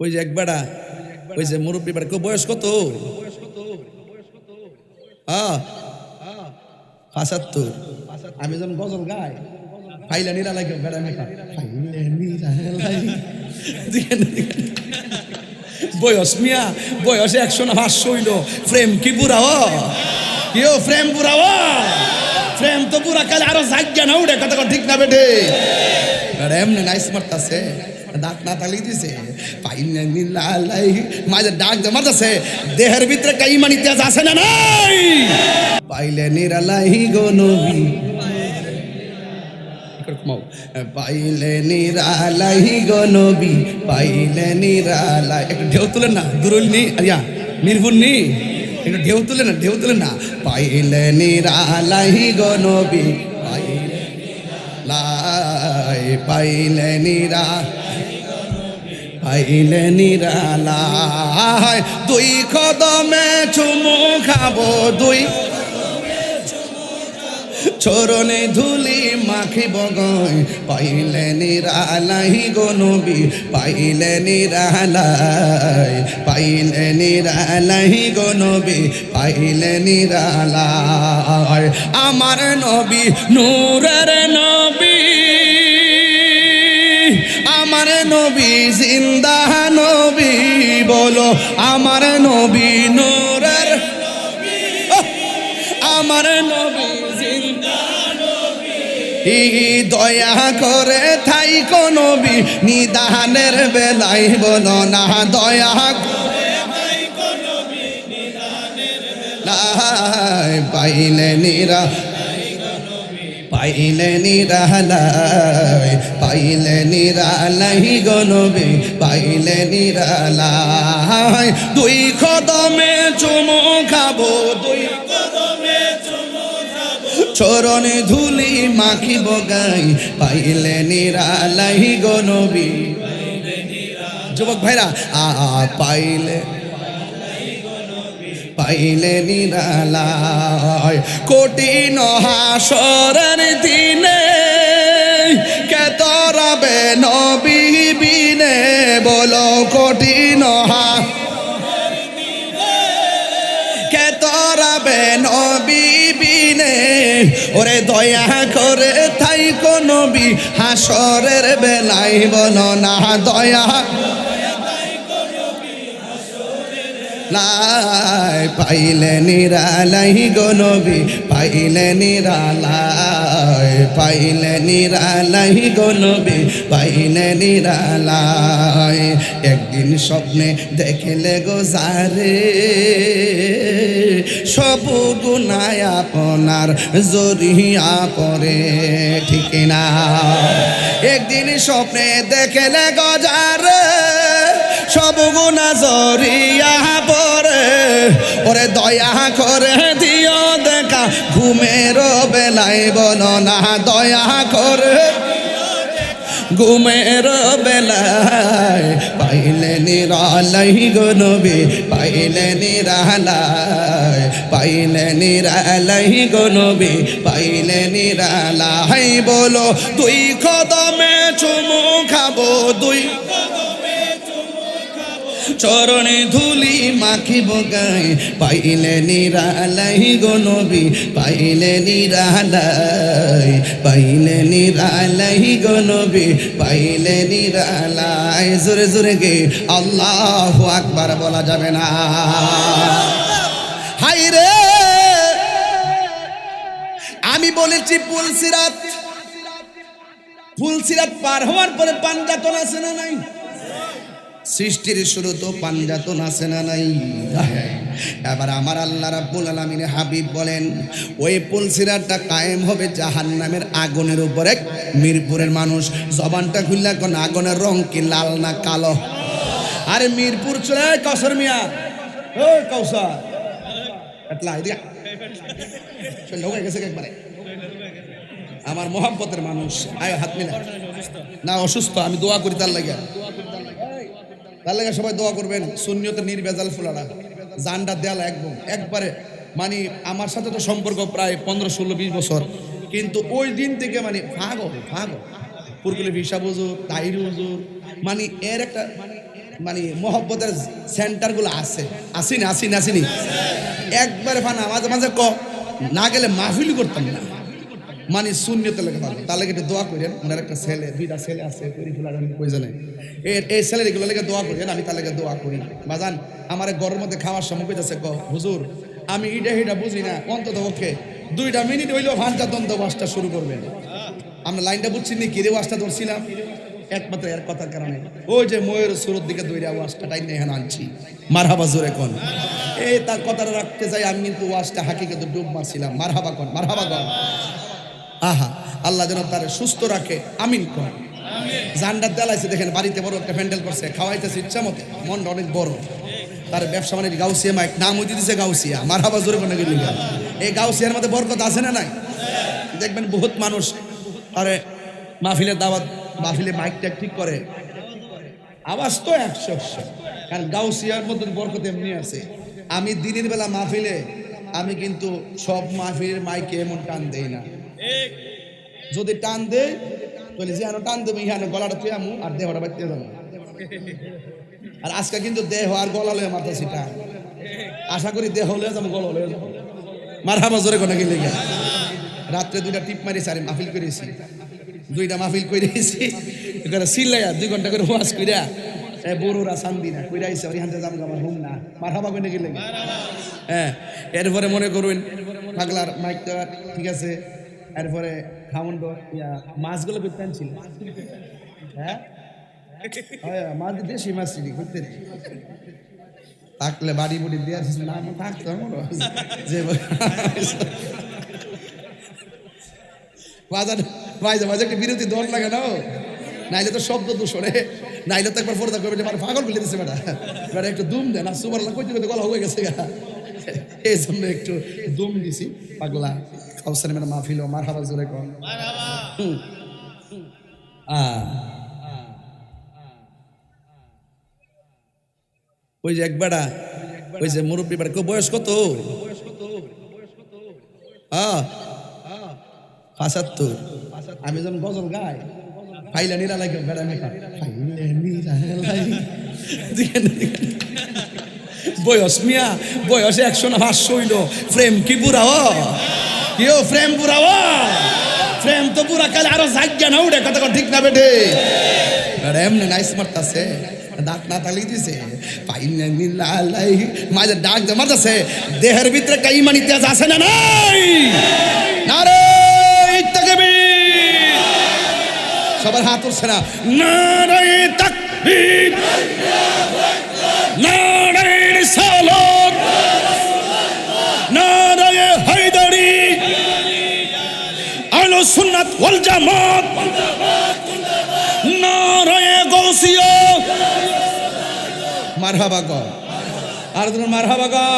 ওই যে এক বেড়া, ওই যে মুরব্বী বেড়া, বয়স কত? ৭৫। আমি যখন গজল গাই, ফাইলা নিরা লাগে বেড়া মেখা, ফাইলে নিরা লাগে। বয়স মিয়া, বয়স ১০০ না ৫০০ হইল, ফ্রেম কি বুড়া ও? কেউ ফ্রেম বুড়া ও? ফ্রেম তো পুরা কালে আরো জাগ্যা না উঠে, কথা ঠিক না বেটে? এমনি নাইস মারতাছে, ডাক না তালি দিছে, পাইলে নিলাই মাঝে ডাক মারতাছে, দেহের ভিতরে কাই ইমানি তেজ আছে না নাই? পাইলে নিরালাই গো নবী, পাইলে নিরালাই গো নবী, পাইলে নিরালাই। একটু ঢেউ তুলেন না, দুরুল নি আরিয়া মিরপুর নি, একটু ঢেউ তুলে না, ঢেউ তুলে না। পাইলে নিরালাই গো নবী, পাইলে লাই, পাইলে নিরা, পাইলে নিরালাই। দুই কদমে চুমু খাবো, দুই চরণে ধুলি মাখিব গয়, পাইলে নিরালাই গো নবী, পাইলে নিরালাই, পাইলে নিরালাই গো নবী, পাইলে নিরালাই। আমার নবী নূরের নবী, আমার নবী জিন্দা নবী, বলো আমার নবী নূরের, আমার নবী দয়া করে থাই কো নবী, নিদানের বেলায় বলো না, দয়া করে থাই কো নবী, নিদানের বেলায়। পাইলে নিরা, পাইলে নিরালাই, পাইলে নিরালাই গো নবী, পাইলে নিরালাই। দুই কদমে চুমু খাবো, দুই কদমে চুমু খাবো, চরণে ধুলি মাখিব গাই, পাইলে নিরালাই গো নবী। যুবক ভাইরা, পাইলে, পাইলে নিরালাই। কঠিন হাসরের দিনে কে তরাবে নবী বিনে, বলো কঠিন কে তরাবে নবী বিনে। ওরে দয়া করে থাই কো নবী, হাসরের বেলায় বলো না, দয়া লাই, পাইলে নিরালাই গো নবী, পাইলে নিরালাই, পাইলে নিরালাই গো নবী, পাইলে নিরালাই। একদিন স্বপ্নে দেখলে গো যারে, সব গুনায় আপনার জড়িয়া পড়ে, ঠিক না? একদিন স্বপ্নে দেখলে গো যারে, সব গুনাহ জড়িয়া পড়ে। ওরে দয়া করে দিও দেখা, ঘুমের বেলায় বলো না, দয়া করে ঘুমের বেলায়। পাইলে নিরালাই গো নবী, পাইলে নিরালাই, পাইলে নিরালাই গো নবী, পাইলে নিরালাই। বলো দুই কদমে চুমু খাবো, দুই চরণে ধুলি মাখিব গায়, পাইলে নিরালাই গো নবী, পাইলে নিরালাই, পাইলে নিরালাই গো নবী, পাইলে নিরালাই। জোরে জোরে গে আল্লাহু আকবার বলা যাবে না? হাই রে, আমি বলেছি পুলসিরাত, পুলসিরাত পার হওয়ার পরে পাঞ্জাতন আছে না নাই? সৃষ্টির শুরু তো পাঞ্জাতন আছে না নাই? এবার আমার আল্লাহ রাব্বুল আলামিন হাবিব বলেন, ওই পুলসিরাতটা কায়েম হবে জাহান্নামের আগুনের উপরে। মিরপুরের মানুষ জবানটা খুললা কোন আগুনের রং কি লাল না কালো? আরে মিরপুর চলে কৌসর মিয়া, ও কৌসর এটলা ইদিয়া চল হয়ে গেছে একবারে। আমার মোহাব্বতের মানুষ, আয় হাত মিলা না। অসুস্থ, আমি দোয়া করি তার লাগে, তার লাগে সবাই দোয়া করবেন। সুন্নিয়তের নির্ভেজাল ফুলারা, জানটা দেয়াল একবারে, মানে আমার সাথে তো সম্পর্ক প্রায় 15-16-20 বছর, কিন্তু ওই দিন থেকে মানে ভাগ পুরকুলি ভিসা হুজুর, তাহির হুজুর, মানে এর একটা মানে মহব্বতের সেন্টারগুলো আছে, আসিনি আসিনি আসিনি একবারে ফানা মাঝে মাঝে না গেলে মাহফিল করতাম না, মানে শূন্যতে লেগে পাবো। তাহলে একটু দোয়া করেন, ওনার একটা ছেলে, 2টা ছেলে আছে, এই ছেলেগুলো লেগে দোয়া করেন, আমি তার লেগে দোয়া করি। বাজান আমার ঘরের মধ্যে খাওয়ার সময় কইতেছে হুজুর আমি এটা বুঝি না, অন্তত ওকে 2টা মিনিট হইলেও ভান্ডা দ্বন্দ্ব ওয়াজটা শুরু করবেন। আমরা লাইনটা বুঝছি নি, কিরে ওয়াজটা ধরছিলাম একমাত্র এর কথার কারণে, ওই যে ময়ের সুরত দিকে দইরা ওয়াজটা টাইম এখানে আনছি, মারহাবা জোরে কোন। এই তার কথাটা রাখতে চাই, আমি কিন্তু ওয়াজটা হাকিকতে ডুব মারছিলাম। মারহাবা কোন, মারহাবা কোন। আহা, আল্লাহ যেন তার সুস্থ রাখে, আমিন কোন। জান্ডার দেলাইছে দেখেন, বাড়িতে বড় একটা প্যান্ডেল করছে, খাওয়াইতেছে ইচ্ছা মতো, মনটা অনেক বড়। তার ব্যবসা মানে গাউসিয়া মাইক, নাম হইতে দিছে গাউসিয়া। মারহাবা জোরে কোন। এই গাউসিয়ার মধ্যে বরকত আছে না নাই? দেখবেন বহুত মানুষ আরে মাহফিলের দাওয়াত, মাহফিলে মাইক ট্যাগ ঠিক করে, আওয়াজ তো 100, কারণ গাউসিয়ার মধ্যে বরকত এমনি আছে। আমি দিনের বেলা মাহফিলে আমি কিন্তু সব মাহফিলের মাইকে এমন টান দেই না, যদি টান দেয় তাহলে যে টান দেবো ইহানে গলাটা তুই আমু আর দেহটা বাড়তে যাবো। আর আজকে কিন্তু দেহ আর গলা লয়ে মারতেছি টান, আশা করি দেহ লয়ে যাবো, গলা লয়ে যাবো। মারহাবা জোরে কোনা গেলে রাত্রে 2টা টিপ মারিছি, আর মাহফিল করেছি, 2টা মাহফিল করেছি, এখানে সিল্লাইয়া 2 ঘন্টা করে ওয়াজ কইরা বড়রা শান্তি না কইরা আইছে, আর এখান থেকে যাবো আমার হুম না। মারহাবা কইনা গেলে হ্যাঁ। এরপরে মনে করুন পাগলার মাইকটা ঠিক আছে, এরপরে খাওয়ান মাছগুলো করতে আনছিল, হ্যাঁ মাছ দেশি মাছ করতে থাকলে বাড়ি বুড়ি দেওয়ার না থাকতাম যে মাঝে মাঝে একটা বিরতি দল লাগে না, নাইলে তো শব্দ দূষণে, নাইলে তো একবার পর্দা করবে পাগল বলে দিচ্ছে বেটা, বেটা একটু দুম দেয় না, সুপার কইতে কইতে গলা হয়ে গেছে গা, এই জন্য একটু দুম দিছি। পাগলা কাউসার মেরা মাহফিল ও মারহাবা জোরে কোন। ওই যে এক বেড়া, ওই যে মুরব্বী বেড়া, বয়স কত? 75। আমি যখন গজল গাই ফাইলা নিরালাই বেড়া মেখা, বয়স মিয়া বয়স 100 না 500 হইল, ফ্রেম কি বুড়া ও কেউ ফ্রেম বুড়া ও, ফ্রেম তো বুড়া কালে আরো জাগ্যা না উঠে, কথা ঠিক না বেটে? এমনি নাইস মারতাছে, ডাক না তালি দিছে পাইনা নিলাই মাঝে ডাক মারতাছে, দেহের ভিতরে একটা ইমানি তেজ আছে না নাই? নারে তাকবীর, সবার হাত উঠছে না? নারে তাকবীর, নারে রিসালাত, নারে হায়দারি, আহলে সুন্নাত ওয়াল জামাত, নারে গাউসিয়া। মারহাবা গো, আর মারহাবা গো।